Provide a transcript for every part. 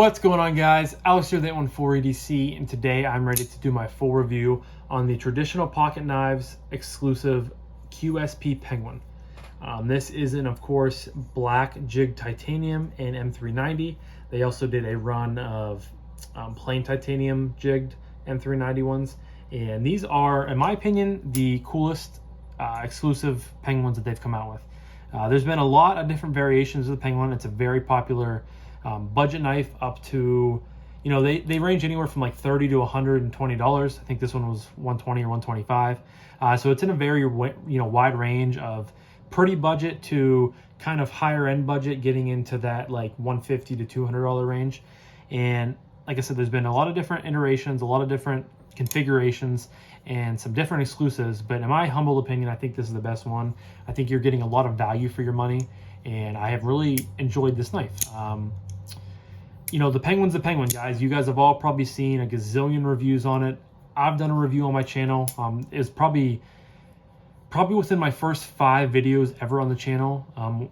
What's going on, guys? Alex here, the 814EDC, and today I'm ready to do my full review on the Traditional Pocket Knives exclusive QSP Penguin. This is in, of course, black jigged titanium and M390. They also did a run of plain titanium jigged M390 ones, and these are, in my opinion, the coolest exclusive Penguins that they've come out with. There's been a lot of different variations of the Penguin. It's a very popular budget knife up to, they range anywhere from like $30 to $120. I think this one was $120 or $125. So it's in a very wide range of pretty budget to kind of higher end budget, getting into that like $150 to $200 range. And like I said, there's been a lot of different iterations, a lot of different configurations, and some different exclusives. But in my humble opinion, I think this is the best one. I think you're getting a lot of value for your money, and I have really enjoyed this knife. The Penguin's the Penguin, guys. You guys have all probably seen a gazillion reviews on it. I've done a review on my channel. It's probably within my first 5 videos ever on the channel.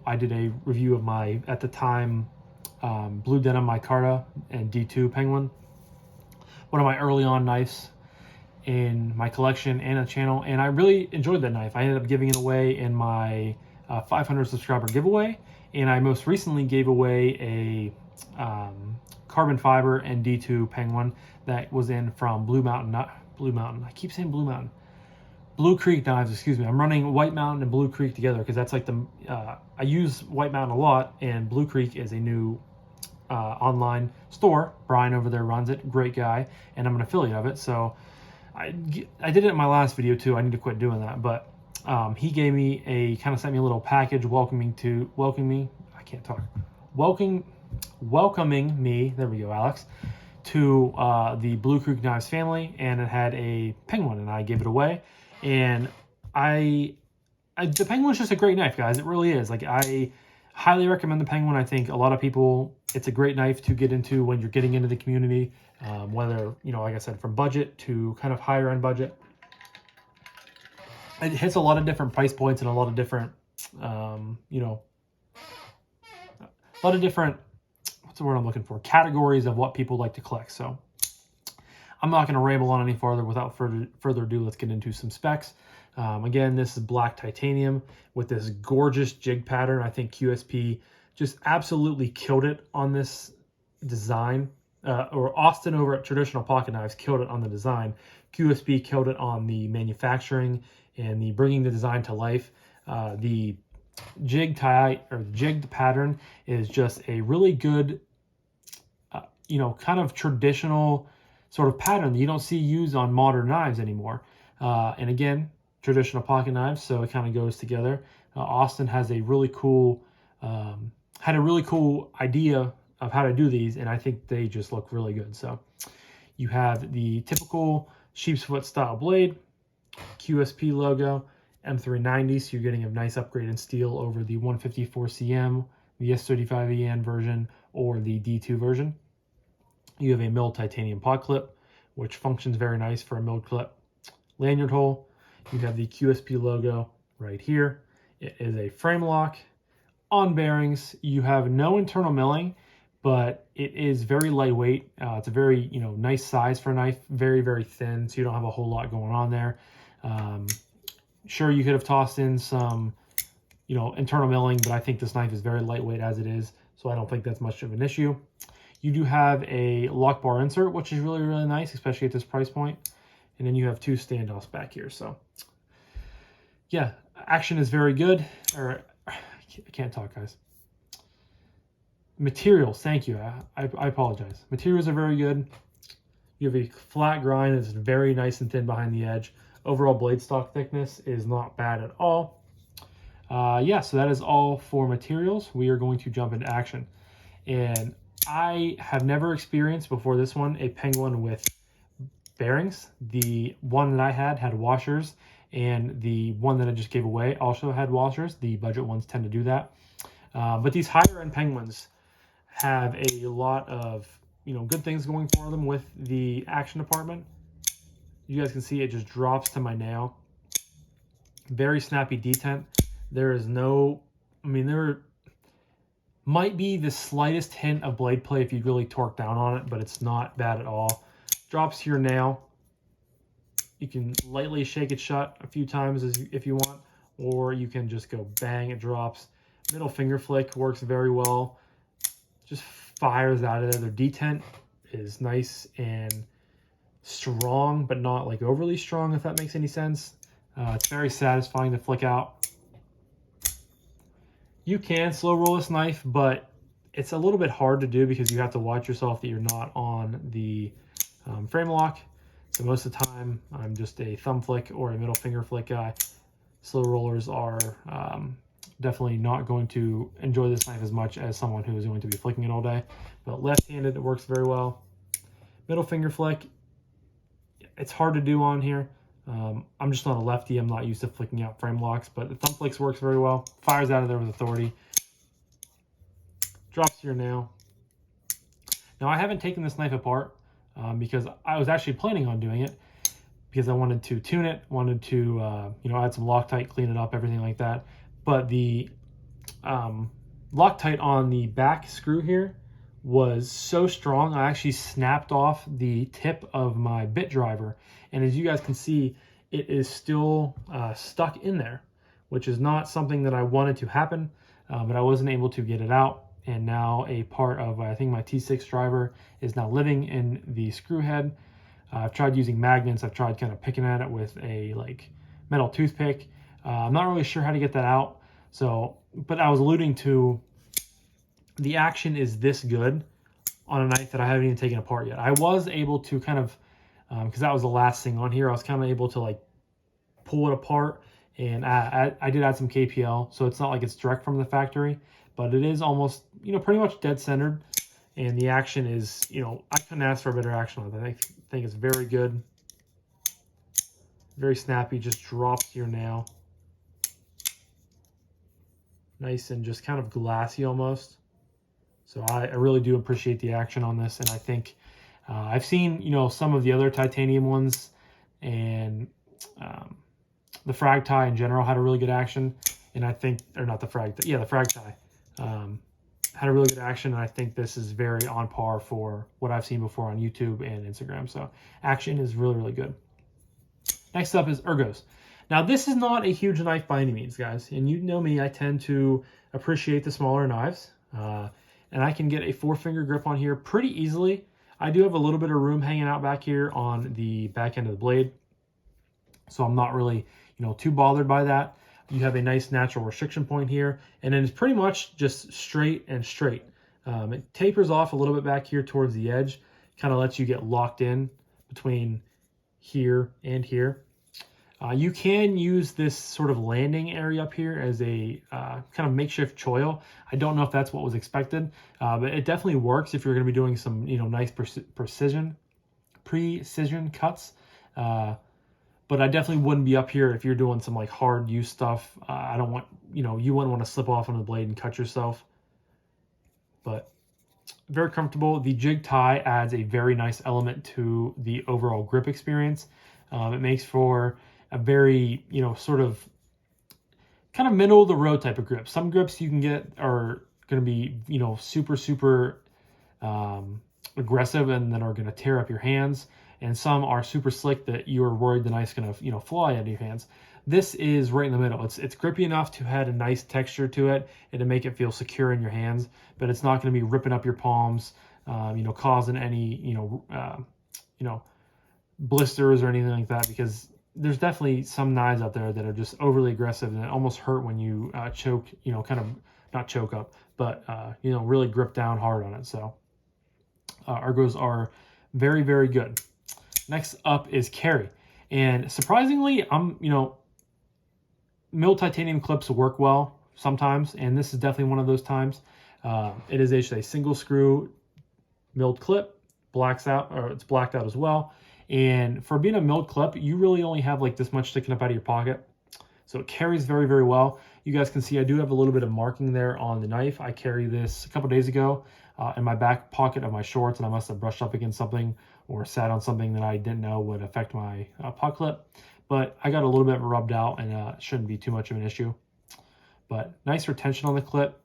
I did a review of my, at the time, blue denim micarta and D2 Penguin, one of my early on knives in my collection and a channel, and I really enjoyed that knife. I ended up giving it away in my 500 subscriber giveaway, and I most recently gave away a carbon fiber and D2 Penguin that was in from Blue Creek Knives, excuse me. I'm running White Mountain and Blue Creek together because that's like the, I use White Mountain a lot, and Blue Creek is a new online store. Brian over there runs it, great guy, and I'm an affiliate of it. So I did it in my last video too. I need to quit doing that, but he gave me sent me a little package welcoming me, there we go, Alex, to the Blue Creek Knives family, and it had a Penguin, and I gave it away. And the Penguin's just a great knife, guys. It really is. Like, I highly recommend the Penguin. I think a lot of people, it's a great knife to get into when you're getting into the community, whether, like I said, from budget to kind of higher end budget. It hits a lot of different price points and a lot of different, what's the word I'm looking for? Categories of what people like to collect. So I'm not going to ramble on any farther. Without further ado, let's get into some specs. Again, this is black titanium with this gorgeous jig pattern. I think QSP just absolutely killed it on this design. Or Austin over at Traditional Pocket Knives killed it on the design. QSP killed it on the manufacturing and the bringing the design to life. The jigged pattern is just a really good, kind of traditional sort of pattern that you don't see used on modern knives anymore. And again, Traditional Pocket Knives, so it kind of goes together. Austin has a really cool, had a really cool idea of how to do these, and I think they just look really good. So you have the typical sheep's foot style blade, QSP logo, M390, so you're getting a nice upgrade in steel over the 154 cm, the S35EN version, or the D2 version. You have a milled titanium pod clip, which functions very nice for a milled clip. Lanyard hole. You have the QSP logo right here. It is a frame lock. On bearings, you have no internal milling, but it is very lightweight. It's a very, nice size for a knife. Very, very thin, so you don't have a whole lot going on there. Sure, you could have tossed in some, internal milling, but I think this knife is very lightweight as it is, so I don't think that's much of an issue. You do have a lock bar insert, which is really, really nice, especially at this price point. And then you have 2 standoffs back here. So yeah, action is very good. I can't talk, guys. Materials, thank you. I apologize. Materials are very good. You have a flat grind that's very nice and thin behind the edge. Overall blade stock thickness is not bad at all. Yeah, so that is all for materials. We are going to jump into action. And I have never experienced before this one a Penguin with bearings. The one that I had washers, and the one that I just gave away also had washers. The budget ones tend to do that. But these higher end Penguins have a lot of, good things going for them with the action department. You guys can see it just drops to my nail. Very snappy detent. There is no, Might be the slightest hint of blade play if you really torque down on it, but it's not bad at all. Drops to your nail. You can lightly shake it shut a few times if you want, or you can just go bang, it drops. Middle finger flick works very well. Just fires out of there. Their detent is nice and strong, but not like overly strong, if that makes any sense. It's very satisfying to flick out. You can slow roll this knife, but it's a little bit hard to do because you have to watch yourself that you're not on the frame lock. So most of the time, I'm just a thumb flick or a middle finger flick guy. Slow rollers are definitely not going to enjoy this knife as much as someone who is going to be flicking it all day. But left-handed, it works very well. Middle finger flick, it's hard to do on here. I'm just not a lefty. I'm not used to flicking out frame locks, but the thumb flicks works very well. Fires out of there with authority. Drops to your nail. Now, I haven't taken this knife apart because I was actually planning on doing it because I wanted to tune it, wanted to add some Loctite, clean it up, everything like that. But the Loctite on the back screw here was so strong, I actually snapped off the tip of my bit driver. And as you guys can see, it is still stuck in there, which is not something that I wanted to happen, but I wasn't able to get it out. And now a part of, I think, my T6 driver is now living in the screw head. I've tried using magnets. I've tried kind of picking at it with a metal toothpick. I'm not really sure how to get that out. So, but I was alluding to the action is this good on a knife that I haven't even taken apart yet. I was able to kind of, because that was the last thing on here, I was kind of able to pull it apart, and I did add some KPL, so it's not like it's direct from the factory, but it is almost, pretty much dead centered, and the action is, I couldn't ask for a better action on it. I think it's very good, very snappy, just drops to your nail. Nice and just kind of glassy almost. So I really do appreciate the action on this, and I think I've seen some of the other titanium ones, and the Frag Tie in general had a really good action, and I think, or not the Frag, yeah, the Frag Tie had a really good action, and I think this is very on par for what I've seen before on YouTube and Instagram. So action is really, really good. Next up is Ergos. Now this is not a huge knife by any means, guys, and you know me, I tend to appreciate the smaller knives. And I can get a 4-finger grip on here pretty easily. I do have a little bit of room hanging out back here on the back end of the blade, so I'm not really, too bothered by that. You have a nice natural restriction point here, and then it's pretty much just straight and straight. It tapers off a little bit back here towards the edge, kind of lets you get locked in between here and here. You can use this sort of landing area up here as a kind of makeshift choil. I don't know if that's what was expected, but it definitely works if you're going to be doing some, nice precision cuts. But I definitely wouldn't be up here if you're doing some hard use stuff. I don't want, you wouldn't want to slip off on the blade and cut yourself. But very comfortable. The jig tie adds a very nice element to the overall grip experience. It makes for a very, sort of kind of middle of the road type of grip. Some grips you can get are going to be, super, super aggressive and then are going to tear up your hands. And some are super slick that you're worried the knife's going to, fly out of your hands. This is right in the middle. It's grippy enough to add a nice texture to it and to make it feel secure in your hands, but it's not going to be ripping up your palms, causing any, blisters or anything like that, because there's definitely some knives out there that are just overly aggressive and it almost hurt when you choke, kind of not choke up, but, really grip down hard on it. So Ergos are very, very good. Next up is Carry. And surprisingly, milled titanium clips work well sometimes, and this is definitely one of those times. It is a single screw milled clip, blacks out, or it's blacked out as well. And for being a milled clip, you really only have this much sticking up out of your pocket. So it carries very, very well. You guys can see I do have a little bit of marking there on the knife. I carried this a couple days ago in my back pocket of my shorts, and I must have brushed up against something or sat on something that I didn't know would affect my pot clip. But I got a little bit rubbed out, and it shouldn't be too much of an issue. But nice retention on the clip.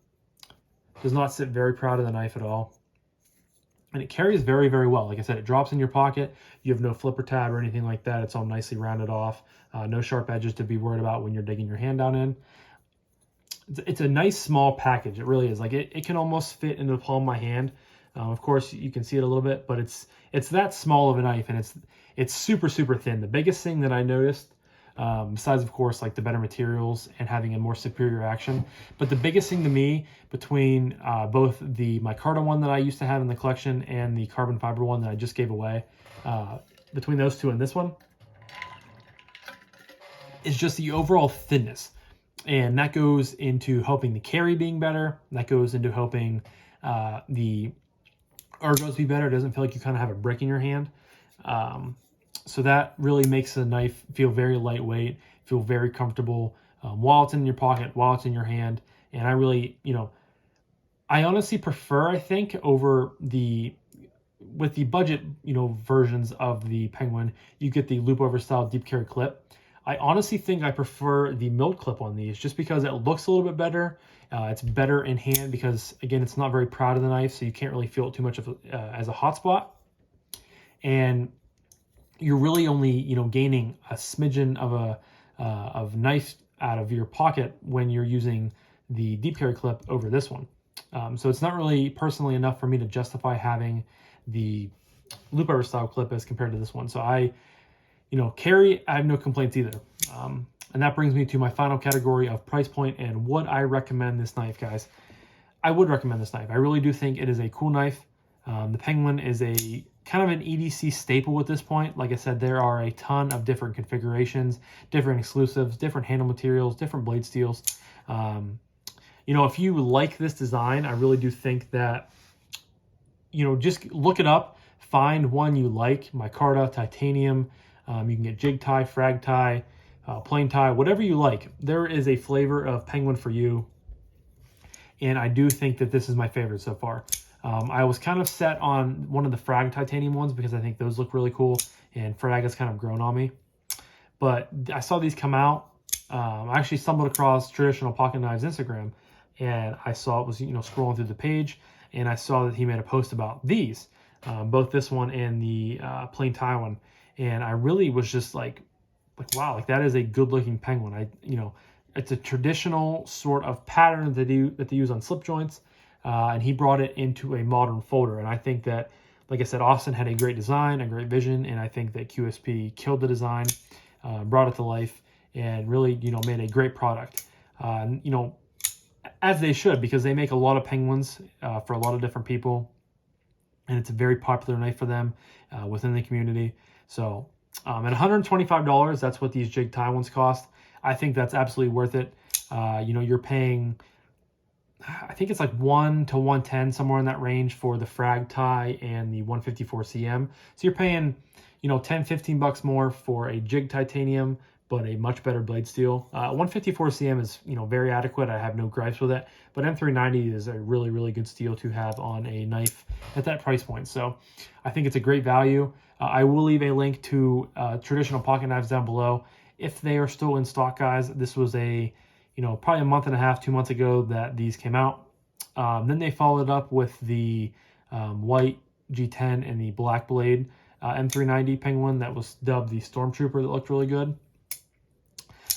Does not sit very proud of the knife at all. And it carries very, very well. Like I said, it drops in your pocket. You have no flipper tab or anything like that. It's all nicely rounded off. No sharp edges to be worried about when you're digging your hand down in. It's a nice small package. It really is. Like it can almost fit into the palm of my hand. Of course, you can see it a little bit, but it's that small of a knife, and it's super, super thin. The biggest thing that I noticed, besides of course like the better materials and having a more superior action, but the biggest thing to me between both the micarta one that I used to have in the collection and the carbon fiber one that I just gave away, between those two and this one, is just the overall thinness. And that goes into helping the carry being better. That goes into helping the ergos be better. It doesn't feel like you kind of have a brick in your hand. So that really makes the knife feel very lightweight, feel very comfortable while it's in your pocket, while it's in your hand. And I really, I honestly prefer, I think, over with the budget, versions of the Penguin, you get the loop over style deep carry clip. I honestly think I prefer the milled clip on these just because it looks a little bit better. It's better in hand because, again, it's not very proud of the knife, so you can't really feel it too much as a hot spot. And you're really only, gaining a smidgen of knife out of your pocket when you're using the deep carry clip over this one. So it's not really personally enough for me to justify having the loop over style clip as compared to this one. So carry, I have no complaints either. And that brings me to my final category of price point and would I recommend this knife, guys? I would recommend this knife. I really do think it is a cool knife. The Penguin is a kind of an EDC staple at this point. Like I said, there are a ton of different configurations, different exclusives, different handle materials, different blade steels. If you like this design, I really do think that, just look it up, find one you like, micarta, titanium. You can get jig tie, frag tie, plain tie, whatever you like. There is a flavor of Penguin for you. And I do think that this is my favorite so far. I was kind of set on one of the frag titanium ones because I think those look really cool, and frag has kind of grown on me. But I saw these come out. I actually stumbled across Traditional Pocket Knives Instagram, and I saw it was scrolling through the page, and I saw that he made a post about these, both this one and the plain tie one, and I really was just like wow, like that is a good looking Penguin. It's a traditional sort of pattern that they use on slip joints. And he brought it into a modern folder. And I think that, like I said, Austin had a great design, a great vision, and I think that QSP killed the design, brought it to life, and really, made a great product. As they should, because they make a lot of Penguins for a lot of different people, and it's a very popular knife for them within the community. So at $125, that's what these jig tie ones cost. I think that's absolutely worth it. You're paying, I think it's like 1 to 110, somewhere in that range for the frag tie and the 154 CM. So you're paying, 10, 15 bucks more for a jig titanium, but a much better blade steel. 154 CM is, very adequate. I have no gripes with it, but M390 is a really, really good steel to have on a knife at that price point. So I think it's a great value. I will leave a link to Traditional Pocket Knives down below if they are still in stock, guys. This was probably a month and a half, 2 months ago that these came out. Then they followed up with the white G10 and the black blade M390 Penguin that was dubbed the Stormtrooper that looked really good.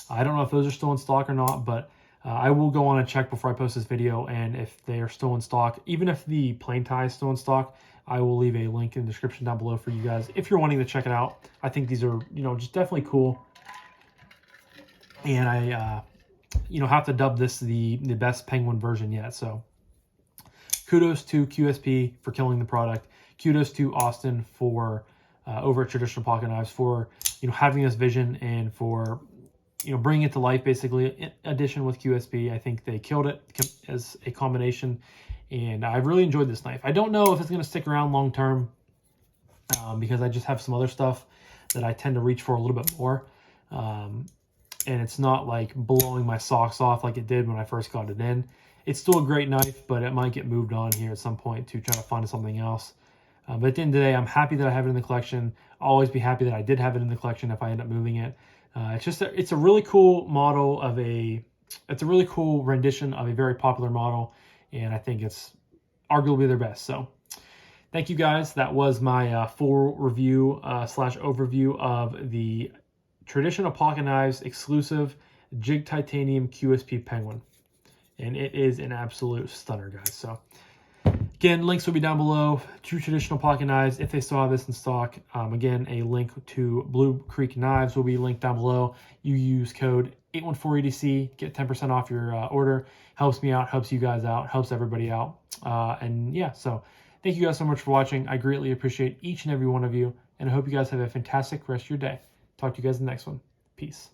I don't know if those are still in stock or not, but I will go on and check before I post this video, and if they are still in stock, even if the plain tie is still in stock, I will leave a link in the description down below for you guys if you're wanting to check it out. I think these are, just definitely cool. And I have to dub this the best Penguin version yet. So kudos to QSP for killing the product. Kudos to Austin for over at Traditional Pocket Knives for having this vision and for bringing it to life. Basically, in addition with QSP, I think they killed it as a combination, and I've really enjoyed this knife. I don't know if it's going to stick around long term because I just have some other stuff that I tend to reach for a little bit more. And it's not like blowing my socks off like it did when I first got it in. It's still a great knife, but it might get moved on here at some point to try to find something else. But at the end of the day, I'm happy that I have it in the collection. I'll always be happy that I did have it in the collection if I end up moving it. It's a really cool model it's a really cool rendition of a very popular model. and I think it's arguably their best. So thank you guys. That was my full review slash overview of the Traditional Pocket Knives exclusive Jigged Titanium QSP Penguin. And it is an absolute stunner, guys. So again, links will be down below to Traditional Pocket Knives if they still have this in stock. Again, a link to Blue Creek Knives will be linked down below. You use code 814EDC, get 10% off your order. Helps me out, helps you guys out, helps everybody out. And yeah, so thank you guys so much for watching. I greatly appreciate each and every one of you, and I hope you guys have a fantastic rest of your day. Talk to you guys in the next one. Peace.